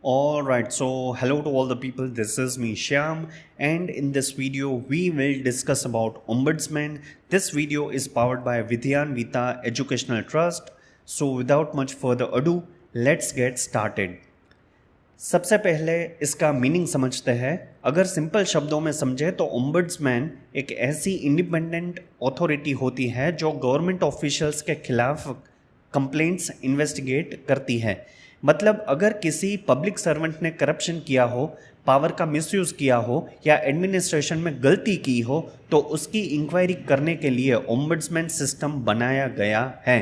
Alright, so hello to all the people. This is me Shyam, and in this video we will discuss about Ombudsman. This video is powered by Vidyan Vita Educational Trust. So without much further ado, let's get started. सबसे पहले इसका meaning समझते हैं। अगर simple शब्दों में समझे तो ओम्बड्समैन एक ऐसी इंडिपेंडेंट अथॉरिटी होती है जो गवर्नमेंट ऑफिशियल्स के खिलाफ कंप्लेंट्स इन्वेस्टिगेट करती है। मतलब अगर किसी पब्लिक सर्वेंट ने करप्शन किया हो, पावर का मिसयूज़ किया हो या एडमिनिस्ट्रेशन में गलती की हो तो उसकी इंक्वायरी करने के लिए ओम्बड्समैन सिस्टम बनाया गया है।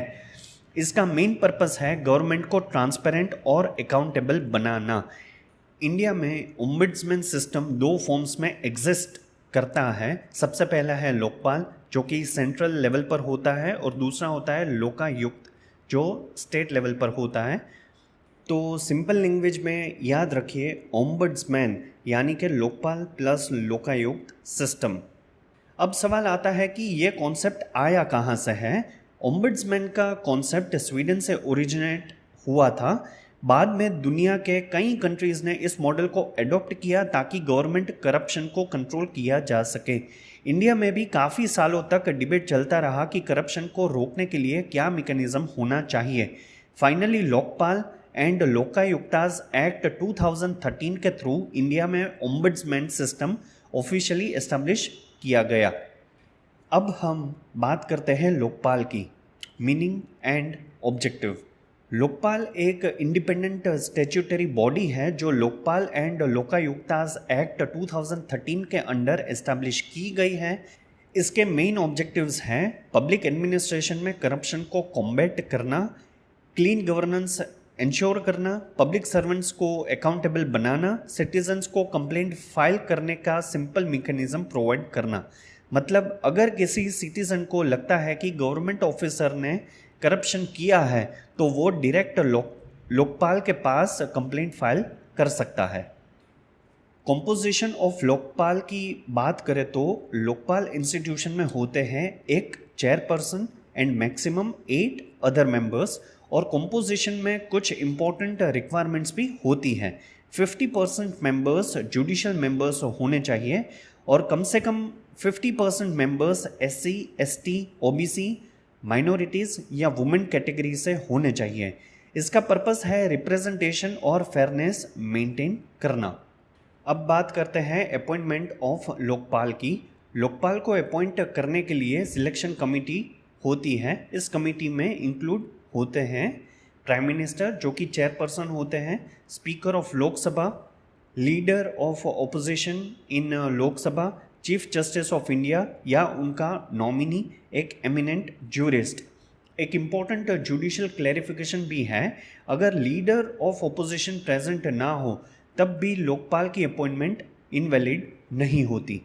इसका मेन पर्पस है गवर्नमेंट को ट्रांसपेरेंट और अकाउंटेबल बनाना। इंडिया में ओम्बड्समैन सिस्टम दो फॉर्म्स में एग्जिस्ट करता है। सबसे पहला है लोकपाल जो कि सेंट्रल लेवल पर होता है और दूसरा होता है लोकायुक्त जो स्टेट लेवल पर होता है। तो सिंपल लैंग्वेज में याद रखिए ओम्बड्समैन यानी कि लोकपाल प्लस लोकायुक्त सिस्टम। अब सवाल आता है कि ये कॉन्सेप्ट आया कहाँ से है। ओम्बड्समैन का कॉन्सेप्ट स्वीडन से ओरिजिनेट हुआ था। बाद में दुनिया के कई कंट्रीज़ ने इस मॉडल को एडॉप्ट किया ताकि गवर्नमेंट करप्शन को कंट्रोल किया जा सके। इंडिया में भी काफ़ी सालों तक डिबेट चलता रहा कि करप्शन को रोकने के लिए क्या मैकेनिज्म होना चाहिए। फाइनली लोकपाल एंड लोकायुक्ताज एक्ट 2013 के थ्रू इंडिया में ओम्बड्समैन सिस्टम ऑफिशियली एस्टेब्लिश किया गया। अब हम बात करते हैं लोकपाल की मीनिंग एंड ऑब्जेक्टिव। लोकपाल एक इंडिपेंडेंट स्टैट्यूटरी बॉडी है जो लोकपाल एंड लोकायुक्ताज एक्ट 2013 के अंडर एस्टैब्लिश की गई है। इसके मेन ऑब्जेक्टिव्स हैं पब्लिक एडमिनिस्ट्रेशन में करप्शन को कॉम्बैट करना, क्लीन गवर्नेंस इंश्योर करना, पब्लिक सर्वेंट्स को अकाउंटेबल बनाना, सिटीजन्स को कंप्लेंट फाइल करने का सिंपल मैकेनिज्म प्रोवाइड करना। मतलब अगर किसी सिटीजन को लगता है कि गवर्नमेंट ऑफिसर ने करप्शन किया है तो वो डायरेक्ट लोकपाल के पास कंप्लेंट फाइल कर सकता है। कॉम्पोजिशन ऑफ लोकपाल की बात करें तो लोकपाल इंस्टीट्यूशन में होते हैं एक chairperson and maximum 8 other members, और कॉम्पोजिशन में कुछ इंपॉर्टेंट रिक्वायरमेंट्स भी होती हैं। 50% मेंबर्स जुडिशियल मेंबर्स होने चाहिए और कम से कम 50% members SC, ST, OBC, minorities या वुमेन कैटेगरी से होने चाहिए। इसका पर्पस है रिप्रेजेंटेशन और फेयरनेस मेंटेन करना। अब बात करते हैं अपॉइंटमेंट ऑफ लोकपाल की। लोकपाल को अपॉइंट करने के लिए सिलेक्शन कमेटी होती है। इस कमेटी में इंक्लूड होते हैं प्राइम मिनिस्टर जो कि चेयरपर्सन होते हैं, speaker of Lok Sabha, leader of opposition in Lok Sabha, chief justice of India या उनका नॉमिनी, एक एमिनेंट ज्यूरिस्ट। एक इम्पॉर्टेंट जुडिशियल क्लैरिफिकेशन भी है, अगर लीडर ऑफ ऑपोजिशन प्रेजेंट ना हो तब भी लोकपाल की अपॉइंटमेंट इनवैलिड नहीं होती।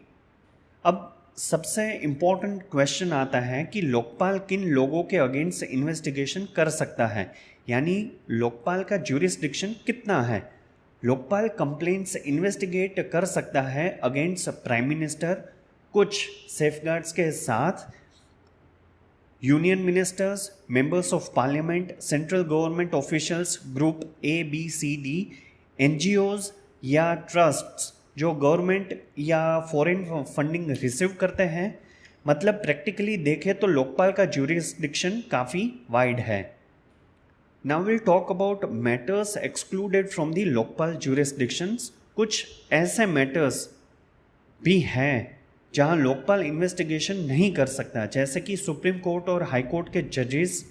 अब सबसे इम्पॉर्टेंट क्वेश्चन आता है कि लोकपाल किन लोगों के अगेंस्ट इन्वेस्टिगेशन कर सकता है, यानी लोकपाल का ज्यूरिसडिक्शन कितना है। लोकपाल कंप्लेंट्स इन्वेस्टिगेट कर सकता है अगेंस्ट प्राइम मिनिस्टर कुछ सेफगार्ड्स के साथ, union ministers, members of parliament, central government officials group ABCD, NGOs या ट्रस्ट्स जो गवर्नमेंट या फॉरेन फंडिंग रिसीव करते हैं। मतलब प्रैक्टिकली देखें तो लोकपाल का ज्यूरिसडिक्शन काफ़ी वाइड है। Now we'll talk about matters excluded from the Lokpal jurisdictions। कुछ ऐसे मैटर्स भी हैं जहां लोकपाल इन्वेस्टिगेशन नहीं कर सकता, जैसे कि सुप्रीम कोर्ट और हाई कोर्ट के जजेस,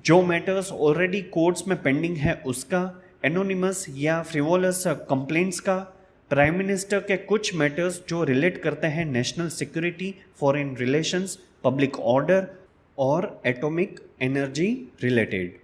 जो मैटर्स ऑलरेडी कोर्ट्स में पेंडिंग है उसका, एनोनिमस या फ्रिवोलस कंप्लेंट्स का, प्राइम मिनिस्टर के कुछ मैटर्स जो रिलेट करते हैं national security, foreign relations, public order और एटॉमिक एनर्जी रिलेटेड।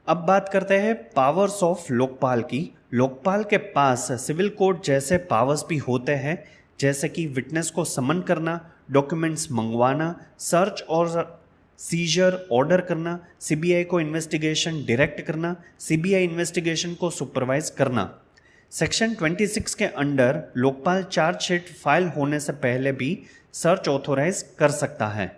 अब बात करते हैं पावर्स ऑफ लोकपाल की। लोकपाल के पास सिविल कोर्ट जैसे पावर्स भी होते हैं, जैसे कि विटनेस को समन करना, डॉक्यूमेंट्स मंगवाना, सर्च और सीजर ऑर्डर करना, CBI को इन्वेस्टिगेशन डायरेक्ट करना, CBI इन्वेस्टिगेशन को सुपरवाइज करना। सेक्शन 26 के अंडर लोकपाल चार्जशीट फाइल होने से पहले भी सर्च ऑथोराइज कर सकता है।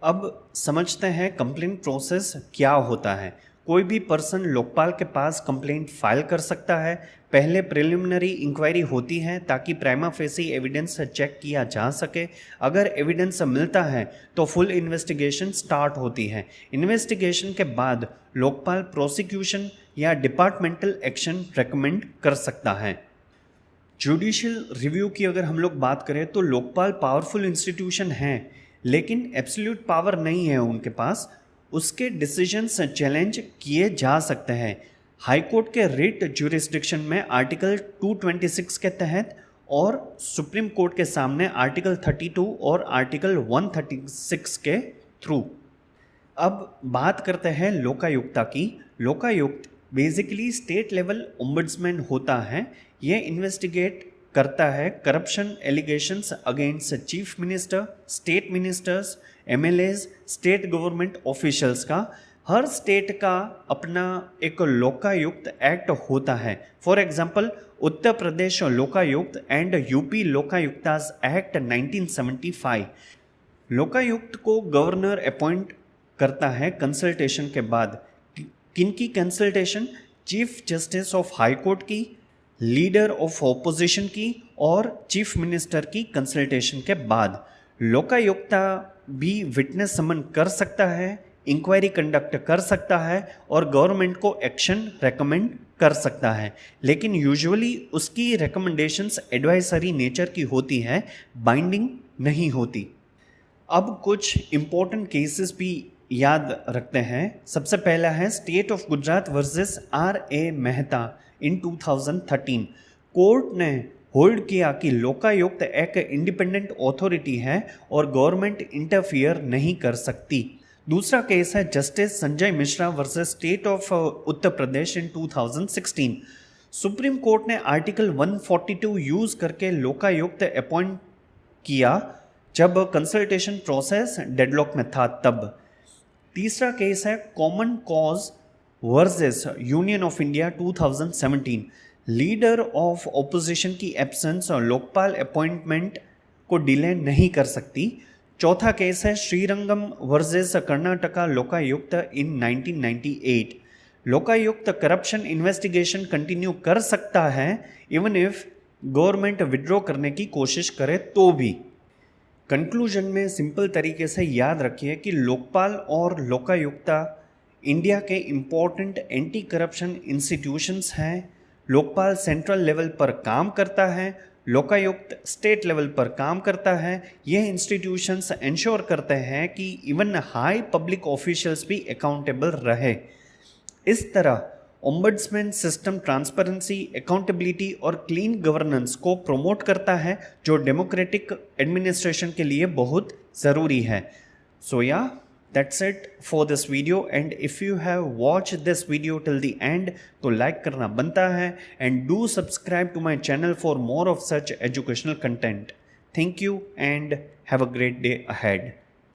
अब समझते हैं कंप्लेंट प्रोसेस क्या होता है। कोई भी पर्सन लोकपाल के पास कंप्लेंट फाइल कर सकता है। पहले प्रिलिमिनरी इंक्वायरी होती है ताकि प्राइमा फेसी एविडेंस चेक किया जा सके। अगर एविडेंस मिलता है तो फुल इन्वेस्टिगेशन स्टार्ट होती है। इन्वेस्टिगेशन के बाद लोकपाल प्रोसिक्यूशन या डिपार्टमेंटल एक्शन रेकमेंड कर सकता है। जुडिशियल रिव्यू की अगर हम लोग बात करें तो लोकपाल पावरफुल इंस्टीट्यूशन है, लेकिन एब्सोल्यूट पावर नहीं है उनके पास। उसके डिसीजंस चैलेंज किए जा सकते हैं। हाई कोर्ट के रिट ज्यूरिसडिक्शन में आर्टिकल 226 के तहत और सुप्रीम कोर्ट के सामने आर्टिकल 32 और आर्टिकल 136 के थ्रू। अब बात करते हैं लोकायुक्ता की। Lokayukta basically state level ombudsman होता है। ये इन्वेस्टिगेट करता है corruption allegations against chief minister, state ministers, MLAs, state government officials का। हर स्टेट का अपना एक लोकायुक्त एक्ट होता है। For example Uttar Pradesh Lokayukta and UP Lokayuktas act 1975। Lokayukta को गवर्नर अपॉइंट करता है कंसल्टेशन के बाद। किनकी consultation? Chief justice of high court की, लीडर ऑफ ऑपोजिशन की और चीफ मिनिस्टर की कंसल्टेशन के बाद। लोकायुक्ता भी विटनेस समन कर सकता है, इंक्वायरी कंडक्ट कर सकता है और गवर्नमेंट को एक्शन रेकमेंड कर सकता है, लेकिन यूजुअली उसकी रिकमेंडेशंस एडवाइजरी नेचर की होती है, बाइंडिंग नहीं होती। अब कुछ इंपॉर्टेंट केसेस भी याद रखते हैं। सबसे पहला है state of Gujarat versus R.A. Mehta in 2013। Court ने होल्ड किया कि लोकायुक्त एक इंडिपेंडेंट अथॉरिटी है और गवर्नमेंट इंटरफियर नहीं कर सकती। दूसरा केस है justice Sanjay Mishra versus state of Uttar Pradesh in 2016। Supreme court ने आर्टिकल 142 यूज करके लोकायुक्त अपॉइंट किया जब कंसल्टेशन प्रोसेस डेडलॉक में था तब। तीसरा केस है common cause versus union of India 2017। Leader of opposition की एब्सेंस और लोकपाल अपॉइंटमेंट को डिले नहीं कर सकती। चौथा केस है श्रीरंगम वर्सेस कर्नाटका लोकायुक्त इन 1998। लोकायुक्त करप्शन इन्वेस्टिगेशन कंटिन्यू कर सकता है इवन इफ गवर्नमेंट विड्रॉ करने की कोशिश करे तो भी। कंक्लूजन में सिंपल तरीके से याद रखिए कि लोकपाल और लोकायुक्ता इंडिया के इम्पोर्टेंट एंटी करप्शन इंस्टीट्यूशंस हैं। लोकपाल सेंट्रल लेवल पर काम करता है, लोकायुक्त स्टेट लेवल पर काम करता है। ये इंस्टीट्यूशंस इंश्योर करते हैं कि इवन हाई पब्लिक ऑफिशियल्स भी अकाउंटेबल रहे। इस तरह ओम्बड्समैन सिस्टम ट्रांसपेरेंसी, अकाउंटेबिलिटी और क्लीन गवर्नेंस को प्रमोट करता है, जो डेमोक्रेटिक एडमिनिस्ट्रेशन के लिए बहुत ज़रूरी है। सो या that's it for this video, and if you have watched this video till the end तो like करना बनता है, and do subscribe to my channel for more of such educational content. Thank you and have a great day ahead.